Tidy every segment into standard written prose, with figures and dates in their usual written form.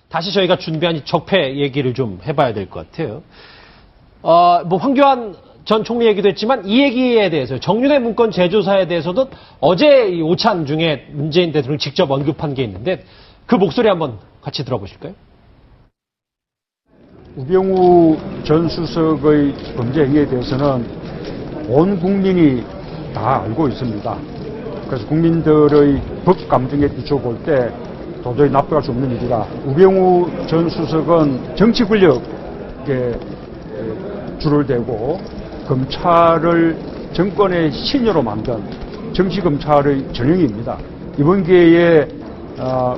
다시 저희가 준비한 이 적폐 얘기를 좀 해봐야 될 것 같아요. 뭐 황교안 전 총리 얘기도 했지만 이 얘기에 대해서 정윤회 문건 재조사에 대해서도 어제 이 오찬 중에 문재인 대통령이 직접 언급한 게 있는데 그 목소리 한번 같이 들어보실까요? 우병우 전 수석의 범죄 행위에 대해서는 온 국민이 다 알고 있습니다. 그래서 국민들의 법 감정에 비춰볼 때 도저히 납득할 수 없는 일이다. 우병우 전 수석은 정치 권력에 줄을 대고 검찰을 정권의 신여로 만든 정치검찰의 전형입니다. 이번 기회에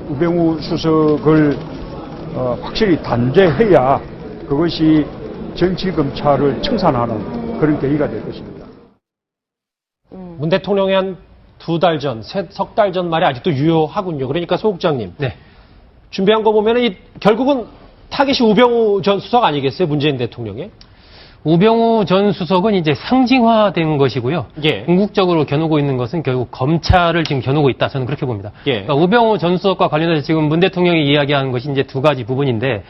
우병우 수석을 확실히 단죄해야 그것이 정치검찰을 청산하는 그런 계기가 될 것입니다. 문 대통령이 한 석 달 전 말이 아직도 유효하군요. 그러니까 소국장님. 네. 준비한 거 보면은 결국은 타겟이 우병우 전 수석 아니겠어요? 문재인 대통령의? 우병우 전 수석은 이제 상징화된 것이고요. 예. 궁극적으로 겨누고 있는 것은 결국 검찰을 지금 겨누고 있다. 저는 그렇게 봅니다. 예. 그러니까 우병우 전 수석과 관련해서 지금 문 대통령이 이야기하는 것이 이제 두 가지 부분인데,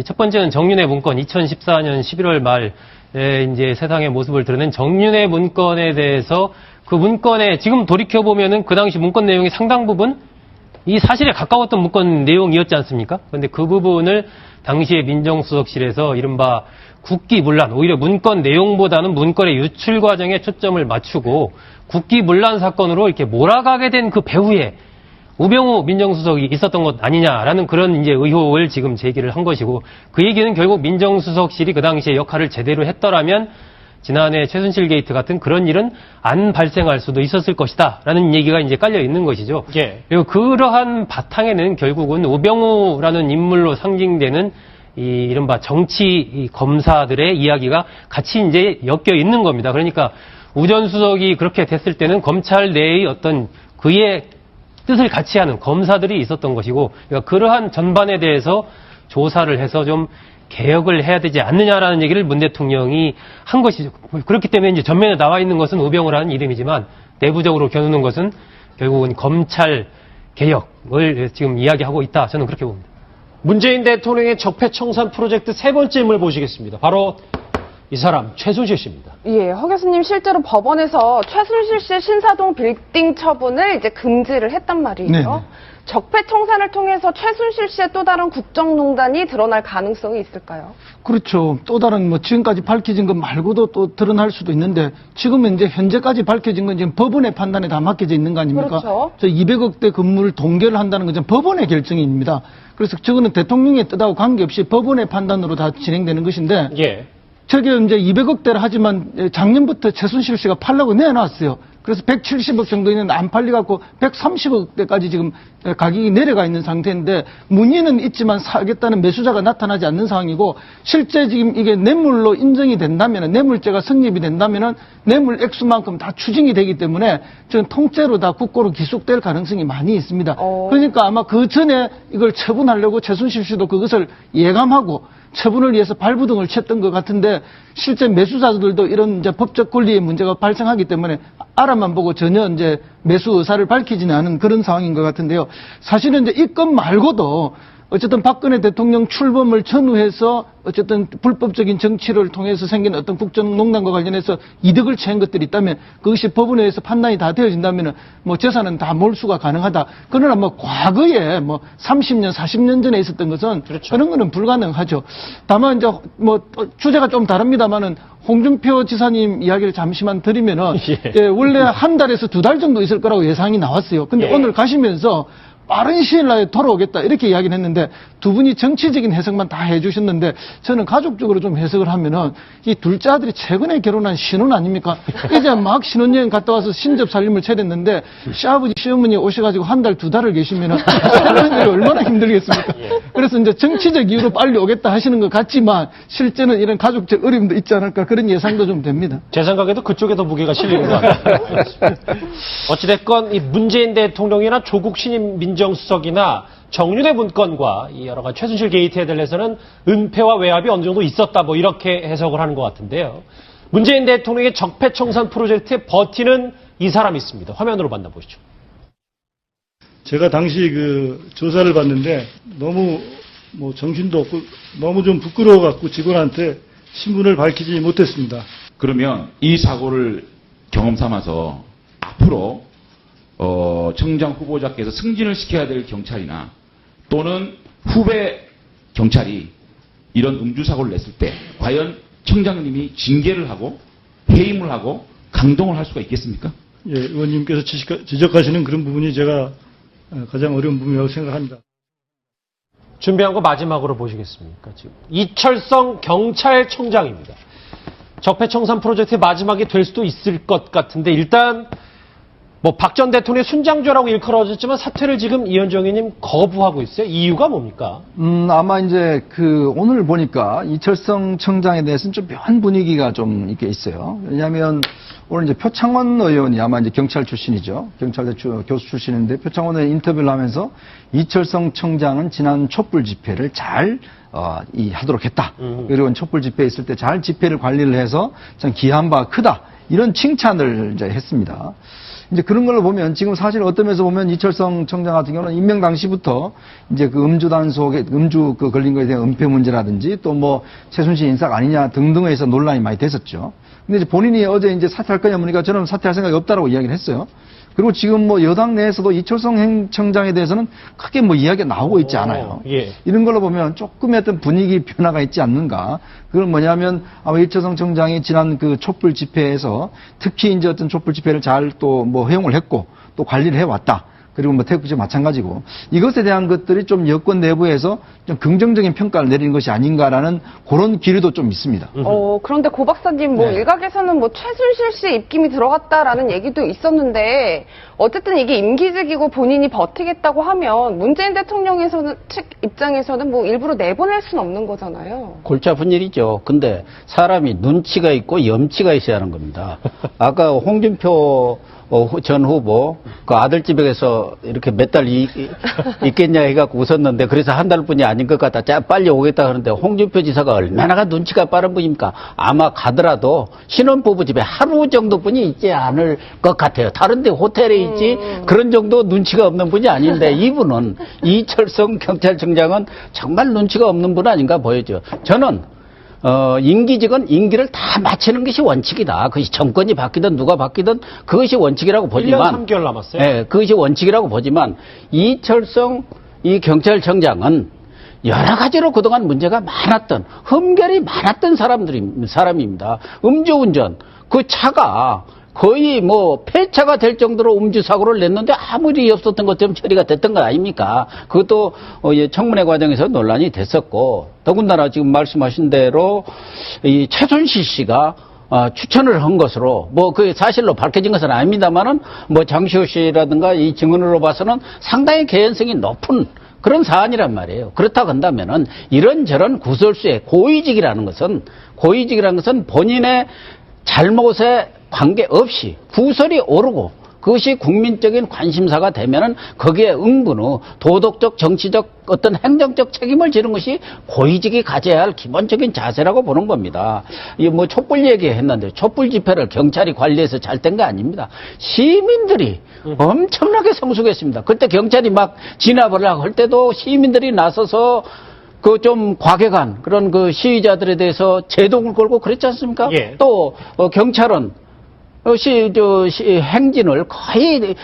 첫 번째는 정윤회 문건 2014년 11월 말에 이제 세상의 모습을 드러낸 정윤회 문건에 대해서 그 문건에 지금 돌이켜보면은 그 당시 문건 내용이 상당 부분 이 사실에 가까웠던 문건 내용이었지 않습니까? 그런데 그 부분을 당시에 민정수석실에서 이른바 국기문란, 오히려 문건 내용보다는 문건의 유출 과정에 초점을 맞추고 국기문란 사건으로 이렇게 몰아가게 된 그 배후에 우병우 민정수석이 있었던 것 아니냐라는 그런 이제 의혹을 지금 제기를 한 것이고, 그 얘기는 결국 민정수석실이 그 당시에 역할을 제대로 했더라면 지난해 최순실 게이트 같은 그런 일은 안 발생할 수도 있었을 것이다라는 얘기가 이제 깔려 있는 것이죠. 예. 그리고 그러한 바탕에는 결국은 우병우라는 인물로 상징되는 이 이른바 정치 검사들의 이야기가 같이 이제 엮여 있는 겁니다. 그러니까 우 전 수석이 그렇게 됐을 때는 검찰 내의 어떤 그의 뜻을 같이 하는 검사들이 있었던 것이고, 그러니까 그러한 전반에 대해서 조사를 해서 좀 개혁을 해야 되지 않느냐라는 얘기를 문 대통령이 한 것이죠. 그렇기 때문에 이제 전면에 나와 있는 것은 우병우라는 이름이지만 내부적으로 겨누는 것은 결국은 검찰 개혁을 지금 이야기하고 있다. 저는 그렇게 봅니다. 문재인 대통령의 적폐 청산 프로젝트 세 번째 인물 보시겠습니다. 바로 이 사람 최순실 씨입니다. 예, 허 교수님 실제로 법원에서 최순실 씨 신사동 빌딩 처분을 이제 금지를 했단 말이에요. 네네. 적폐 청산을 통해서 최순실 씨의 또 다른 국정농단이 드러날 가능성이 있을까요? 그렇죠. 또 다른 지금까지 밝혀진 것 말고도 또 드러날 수도 있는데, 지금은 이제 현재까지 밝혀진 건 지금 법원의 판단에 다 맡겨져 있는 거 아닙니까? 그렇죠. 저 200억대 건물을 동결을 한다는 건 법원의 결정입니다. 그래서 저거는 대통령의 뜻하고 관계없이 법원의 판단으로 다 진행되는 것인데, 예. 저게 이제 200억대를 하지만 작년부터 최순실 씨가 팔라고 내놨어요. 그래서 170억 정도는 안 팔려갖고 130억대까지 지금 가격이 내려가 있는 상태인데, 문의는 있지만 사겠다는 매수자가 나타나지 않는 상황이고, 실제 지금 이게 뇌물로 인정이 된다면, 뇌물죄가 성립이 된다면 뇌물 액수만큼 다 추징이 되기 때문에 지금 통째로 다 국고로 기속될 가능성이 많이 있습니다. 그러니까 아마 그 전에 이걸 처분하려고 최순실 씨도 그것을 예감하고 처분을 위해서 발부등을 쳤던 것 같은데, 실제 매수자들도 이런 이제 법적 권리의 문제가 발생하기 때문에 알아만 보고 전혀 이제 매수 의사를 밝히지는 않은 그런 상황인 것 같은데요. 사실은 이제 이 건 말고도 어쨌든 박근혜 대통령 출범을 전후해서 어쨌든 불법적인 정치를 통해서 생긴 어떤 국정농단과 관련해서 이득을 취한 것들이 있다면, 그것이 법원에 의해서 판단이 다 되어진다면 재산은 다 몰수가 가능하다. 그러나 과거에 30년, 40년 전에 있었던 것은 그렇죠. 그런 거는 불가능하죠. 다만 이제 주제가 좀 다릅니다만은 홍준표 지사님 이야기를 잠시만 드리면은 예, 원래 한 달에서 두 달 정도 있을 거라고 예상이 나왔어요. 근데 예. 오늘 가시면서 빠른 시일 내에 돌아오겠다 이렇게 이야기를 했는데, 두 분이 정치적인 해석만 다 해주셨는데, 저는 가족적으로 좀 해석을 하면은 이 둘째 아들이 최근에 결혼한 신혼 아닙니까? 이제 막 신혼여행 갔다 와서 신접 살림을 차렸는데 시아버지 시어머니 오셔가지고 한 달 두 달을 계시면은 살림이 얼마나 힘들겠습니까? 그래서 이제 정치적 이유로 빨리 오겠다 하시는 것 같지만 실제는 이런 가족적 어려움도 있지 않을까, 그런 예상도 좀 됩니다. 제 생각에도 그쪽에 더 무게가 실리는 것 같아요. 어찌됐건 이 문재인 대통령이나 조국 신임 민정수석이나 정윤회 문건과 이 여러 가지 최순실 게이트에 대해서는 은폐와 외압이 어느 정도 있었다, 이렇게 해석을 하는 것 같은데요. 문재인 대통령의 적폐 청산 프로젝트에 버티는 이 사람이 있습니다. 화면으로 만나보시죠. 제가 당시 그 조사를 봤는데 너무 뭐 정신도 없고 너무 좀 부끄러워갖고 직원한테 신분을 밝히지 못했습니다. 그러면 이 사고를 경험 삼아서 앞으로 청장 후보자께서 승진을 시켜야 될 경찰이나 또는 후배 경찰이 이런 음주 사고를 냈을 때 과연 청장님이 징계를 하고 해임을 하고 강동을 할 수가 있겠습니까? 예, 의원님께서 지적하시는 그런 부분이 제가 가장 어려운 부분이라고 생각합니다. 준비한 거 마지막으로 보시겠습니까? 지금 이철성 경찰청장입니다. 적폐청산 프로젝트의 마지막이 될 수도 있을 것 같은데 일단 뭐 박 전 대통령의 순장죄라고 일컬어졌지만 사퇴를 지금 이현정 의원님 거부하고 있어요. 이유가 뭡니까? 아마 이제 오늘 보니까 이철성 청장에 대해서는 좀 묘한 분위기가 좀 이렇게 있어요. 왜냐하면 오늘 이제 표창원 의원이 아마 이제 경찰 출신이죠. 경찰대 교수 출신인데 표창원 의원 인터뷰를 하면서 이철성 청장은 지난 촛불 집회를 잘 하도록 했다. 그리고 촛불 집회에 있을 때 잘 집회를 관리를 해서 참 기여한 바가 크다. 이런 칭찬을 이제 했습니다. 이제 그런 걸로 보면 지금 사실 어떤 면에서 보면 이철성 청장 같은 경우는 임명 당시부터 이제 음주 단속에 걸린 거에 대한 은폐 문제라든지 또 뭐 최순실 인사가 아니냐 등등에서 논란이 많이 됐었죠. 근데 이제 본인이 어제 이제 사퇴할 거냐 보니까 저는 사퇴할 생각이 없다라고 이야기를 했어요. 그리고 지금 뭐 여당 내에서도 이철성 청장에 대해서는 크게 뭐 이야기가 나오고 있지 않아요. 예. 이런 걸로 보면 조금의 어떤 분위기 변화가 있지 않는가. 그건 뭐냐면 아마 이철성 청장이 지난 촛불 집회에서 특히 이제 어떤 촛불 집회를 잘 또 뭐 허용을 했고 또 관리를 해왔다. 그리고 뭐 태극기 마찬가지고 이것에 대한 것들이 좀 여권 내부에서 좀 긍정적인 평가를 내리는 것이 아닌가라는 그런 기류도 좀 있습니다. 그런데 고 박사님 뭐 일각에서는 뭐 최순실 씨 입김이 들어갔다라는 얘기도 있었는데 어쨌든 이게 임기직이고 본인이 버티겠다고 하면 문재인 대통령 측 입장에서는 뭐 일부러 내보낼 수는 없는 거잖아요. 골치 아픈 일이죠. 근데 사람이 눈치가 있고 염치가 있어야 하는 겁니다. 아까 홍준표 전 후보 그 아들집에서 이렇게 몇 달 있겠냐 해갖고 웃었는데 그래서 한 달뿐이 아닌 것 같다. 빨리 오겠다 하는데 홍준표 지사가 얼마나 눈치가 빠른 분입니까? 아마 가더라도 신혼부부 집에 하루 정도뿐이 있지 않을 것 같아요. 다른데 호텔에 있지 그런 정도 눈치가 없는 분이 아닌데 이분은 이철성 경찰청장은 정말 눈치가 없는 분 아닌가 보여져. 저는 임기직은 임기를 다 마치는 것이 원칙이다. 그것이 정권이 바뀌든 누가 바뀌든 그것이 원칙이라고 보지만 1년 3개월 남았어요. 네, 그것이 원칙이라고 보지만 이철성 이 경찰청장은 여러 가지로 그동안 문제가 많았던 흠결이 많았던 사람입니다. 음주운전 그 차가 거의 뭐 폐차가 될 정도로 음주 사고를 냈는데 아무 일이 없었던 것처럼 처리가 됐던 것 아닙니까? 그것도 청문회 과정에서 논란이 됐었고 더군다나 지금 말씀하신 대로 이 최순실 씨가 추천을 한 것으로 뭐 그 사실로 밝혀진 것은 아닙니다만은 뭐 장시호 씨라든가 이 증언으로 봐서는 상당히 개연성이 높은 그런 사안이란 말이에요. 그렇다고 한다면은 이런저런 구설수의 고위직이라는 것은 본인의 잘못에 관계없이 구설이 오르고 그것이 국민적인 관심사가 되면은 거기에 응분 후 도덕적, 정치적, 어떤 행정적 책임을 지는 것이 고위직이 가져야 할 기본적인 자세라고 보는 겁니다. 이 뭐 촛불 얘기했는데 촛불 집회를 경찰이 관리해서 잘 된 거 아닙니다. 시민들이 엄청나게 성숙했습니다. 그때 경찰이 막 진압을 하고 할 때도 시민들이 나서서 그 좀 과격한 그런 그 시위자들에 대해서 제동을 걸고 그랬지 않습니까? 예. 또 경찰은 행진을 거의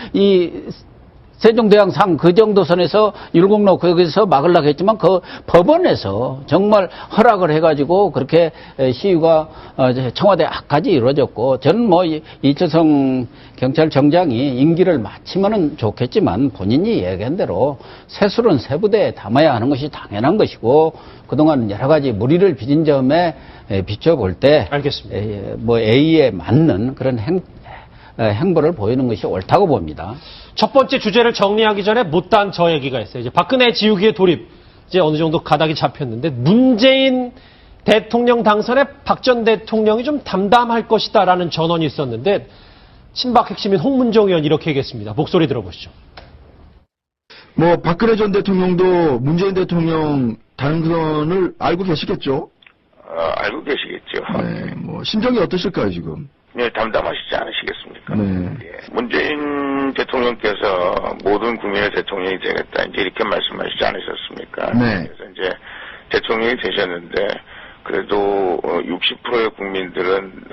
세종대왕상 그 정도 선에서 율곡로 거기서 막으려고 했지만 그 법원에서 정말 허락을 해가지고 그렇게 시위가 청와대 앞까지 이루어졌고 저는 뭐 이철성 경찰청장이 임기를 마치면은 좋겠지만 본인이 얘기한 대로 세술은 세부대에 담아야 하는 것이 당연한 것이고 그동안 여러 가지 무리를 빚은 점에 비춰볼 때 알겠습니다. 뭐 A에 맞는 그런 행보를 보이는 것이 옳다고 봅니다. 첫 번째 주제를 정리하기 전에 못다한 저 얘기가 있어요. 이제 박근혜 지우기의 돌입 이제 어느 정도 가닥이 잡혔는데 문재인 대통령 당선에 박 전 대통령이 좀 담담할 것이다라는 전언이 있었는데 친박 핵심인 홍문종 의원 이렇게 얘기했습니다. 목소리 들어보시죠. 뭐 박근혜 전 대통령도 문재인 대통령 당선을 알고 계시겠죠? 알고 계시겠죠. 네, 뭐 심정이 어떠실까요 지금? 네, 담담하시지 않으시겠습니까? 네. 예. 문재인 대통령께서 모든 국민의 대통령이 되겠다 이제 이렇게 말씀하시지 않으셨습니까? 네. 그래서 이제 대통령이 되셨는데 그래도 60%의 국민들은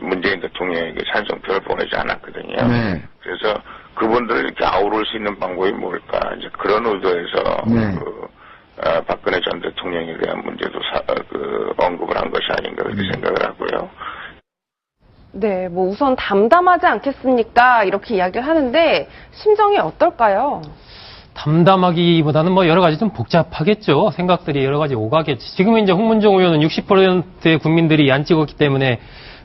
문재인 대통령에게 찬성표를 보내지 않았거든요. 네. 그래서 그분들을 이렇게 아우를 수 있는 방법이 뭘까 이제 그런 의도에서 네. 박근혜 전 대통령에 대한 문제도 언급을 한 것이 아닌가 그렇게 생각을 하고요. 네, 뭐 우선 담담하지 않겠습니까? 이렇게 이야기를 하는데 심정이 어떨까요? 담담하기보다는 뭐 여러 가지 좀 복잡하겠죠. 생각들이 여러 가지 오가겠죠. 지금은 이제 홍문종 의원은 60%의 국민들이 안 찍었기 때문에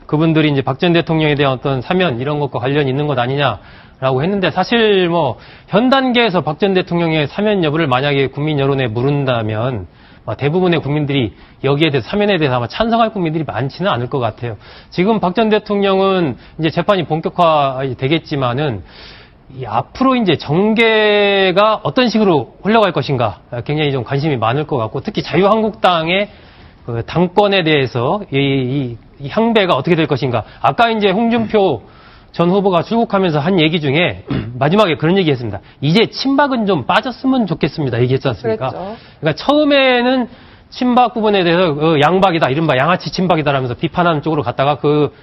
그분들이 이제 박 전 대통령에 대한 어떤 사면 이런 것과 관련이 있는 것 아니냐라고 했는데 사실 뭐 현 단계에서 박 전 대통령의 사면 여부를 만약에 국민 여론에 물은다면 대부분의 국민들이 여기에 대해서 사면에 대해서 아마 찬성할 국민들이 많지는 않을 것 같아요. 지금 박 전 대통령은 이제 재판이 본격화 되겠지만은 앞으로 이제 정계가 어떤 식으로 흘러갈 것인가 굉장히 좀 관심이 많을 것 같고 특히 자유한국당의 그 당권에 대해서 이 향배가 어떻게 될 것인가. 아까 이제 홍준표 전 후보가 출국하면서 한 얘기 중에 마지막에 그런 얘기 했습니다. 이제 친박은 좀 빠졌으면 좋겠습니다. 얘기했지 않습니까? 그랬죠. 그러니까 처음에는 친박 부분에 대해서 양박이다, 이른바 양아치 친박이다라면서 비판하는 쪽으로 갔다가 그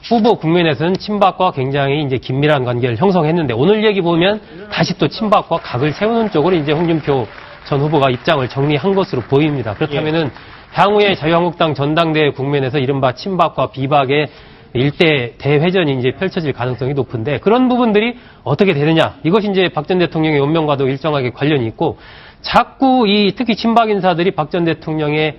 후보 국면에서는 친박과 굉장히 이제 긴밀한 관계를 형성했는데 오늘 얘기 보면 다시 또 친박과 각을 세우는 쪽으로 이제 홍준표 전 후보가 입장을 정리한 것으로 보입니다. 그렇다면은 향후에 자유한국당 전당대회 국면에서 이른바 친박과 비박의 일대 대회전이 이제 펼쳐질 가능성이 높은데 그런 부분들이 어떻게 되느냐. 이것이 이제 박 전 대통령의 운명과도 일정하게 관련이 있고 자꾸 특히 친박 인사들이 박 전 대통령의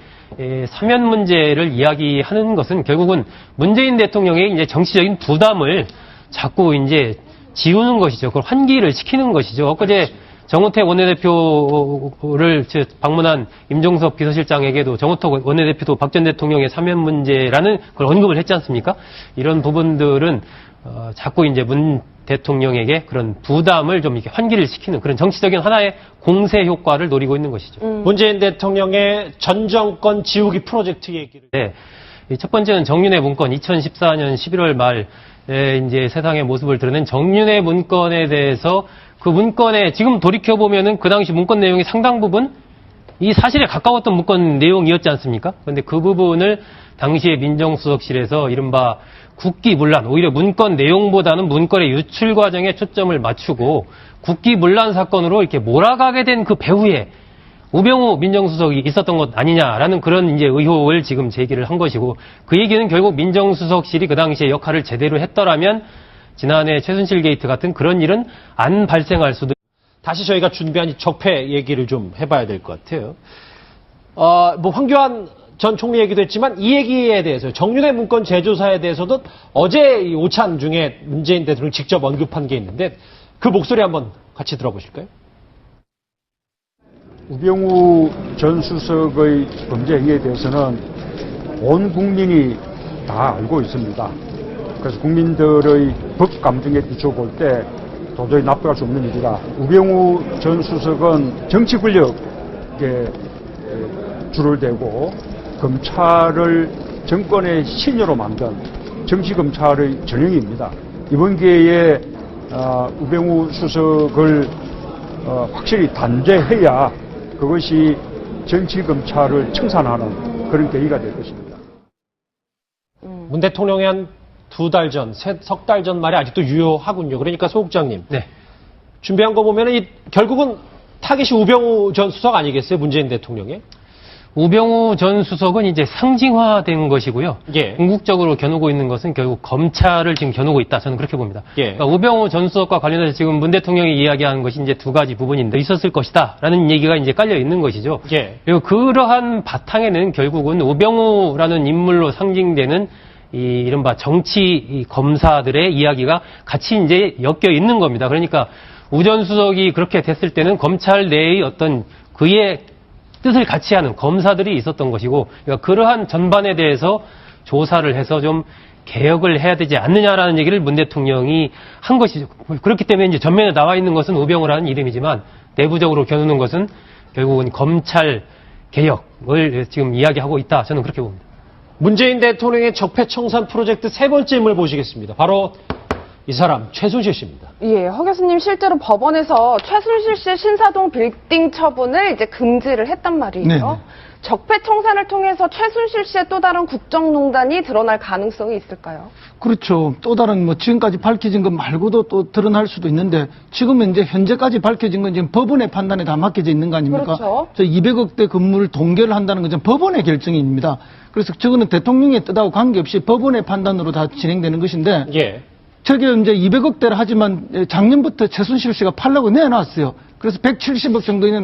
사면 문제를 이야기하는 것은 결국은 문재인 대통령의 이제 정치적인 부담을 자꾸 이제 지우는 것이죠. 그걸 환기를 시키는 것이죠. 엊그제 정우택 원내대표를 방문한 임종석 비서실장에게도 정우택 원내대표도 박 전 대통령의 사면 문제라는 걸 언급을 했지 않습니까? 이런 부분들은 자꾸 이제 문 대통령에게 그런 부담을 좀 이렇게 환기를 시키는 그런 정치적인 하나의 공세 효과를 노리고 있는 것이죠. 문재인 대통령의 전 정권 지우기 프로젝트 얘기를. 네. 첫 번째는 정윤회 문건 2014년 11월 말에 이제 세상의 모습을 드러낸 정윤회 문건에 대해서 그 문건에 지금 돌이켜보면은 그 당시 문건 내용이 상당 부분 이 사실에 가까웠던 문건 내용이었지 않습니까? 그런데 그 부분을 당시에 민정수석실에서 이른바 국기문란, 오히려 문건 내용보다는 문건의 유출 과정에 초점을 맞추고 국기문란 사건으로 이렇게 몰아가게 된 그 배후에 우병우 민정수석이 있었던 것 아니냐라는 그런 이제 의혹을 지금 제기를 한 것이고 그 얘기는 결국 민정수석실이 그 당시에 역할을 제대로 했더라면 지난해 최순실 게이트 같은 그런 일은 안 발생할 수도. 다시 저희가 준비한 이 적폐 얘기를 좀 해봐야 될 것 같아요. 뭐 황교안 전 총리 얘기도 했지만 이 얘기에 대해서 정윤회 문건 재조사에 대해서도 어제 이 오찬 중에 문재인 대통령이 직접 언급한 게 있는데 그 목소리 한번 같이 들어보실까요? 우병우 전 수석의 범죄 행위에 대해서는 온 국민이 다 알고 있습니다. 그래서 국민들의 법 감정에 비춰볼 때 도저히 납득할 수 없는 일이다. 우병우 전 수석은 정치 권력에 줄을 대고 검찰을 정권의 신여로 만든 정치검찰의 전형입니다. 이번 기회에 우병우 수석을 확실히 단죄해야 그것이 정치검찰을 청산하는 그런 계기가 될 것입니다. 문 대통령이 한 석 달 전 말이 아직도 유효하군요. 그러니까 소국장님. 네. 준비한 거 보면은 결국은 타깃이 우병우 전 수석 아니겠어요? 문재인 대통령의? 우병우 전 수석은 이제 상징화된 것이고요. 예. 궁극적으로 겨누고 있는 것은 결국 검찰을 지금 겨누고 있다. 저는 그렇게 봅니다. 예. 그러니까 우병우 전 수석과 관련해서 지금 문 대통령이 이야기하는 것이 이제 두 가지 부분인데 있었을 것이다라는 얘기가 이제 깔려 있는 것이죠. 예. 그리고 그러한 바탕에는 결국은 우병우라는 인물로 상징되는 이 이른바 정치 검사들의 이야기가 같이 이제 엮여 있는 겁니다. 그러니까 우 전 수석이 그렇게 됐을 때는 검찰 내의 어떤 그의 뜻을 같이 하는 검사들이 있었던 것이고, 그러니까 그러한 전반에 대해서 조사를 해서 좀 개혁을 해야 되지 않느냐라는 얘기를 문 대통령이 한 것이죠. 그렇기 때문에 이제 전면에 나와 있는 것은 우병우라는 이름이지만 내부적으로 겨누는 것은 결국은 검찰 개혁을 지금 이야기하고 있다. 저는 그렇게 봅니다. 문재인 대통령의 적폐 청산 프로젝트 세 번째 인물 보시겠습니다. 바로 이 사람 최순실 씨입니다. 예, 허 교수님 실제로 법원에서 최순실 씨의 신사동 빌딩 처분을 이제 금지를 했단 말이에요. 네네. 적폐청산을 통해서 최순실 씨의 또 다른 국정농단이 드러날 가능성이 있을까요? 그렇죠. 또 다른 뭐 지금까지 밝혀진 것 말고도 또 드러날 수도 있는데 지금은 이제 현재까지 밝혀진 건 지금 법원의 판단에 다 맡겨져 있는 거 아닙니까? 그렇죠. 저 200억대 건물을 동결을 한다는 것은 법원의 결정입니다. 그래서 저거는 대통령의 뜻하고 관계없이 법원의 판단으로 다 진행되는 것인데 예. 저게 이제 200억대를 하지만 작년부터 최순실 씨가 팔려고 내놨어요. 그래서 170억 정도 있는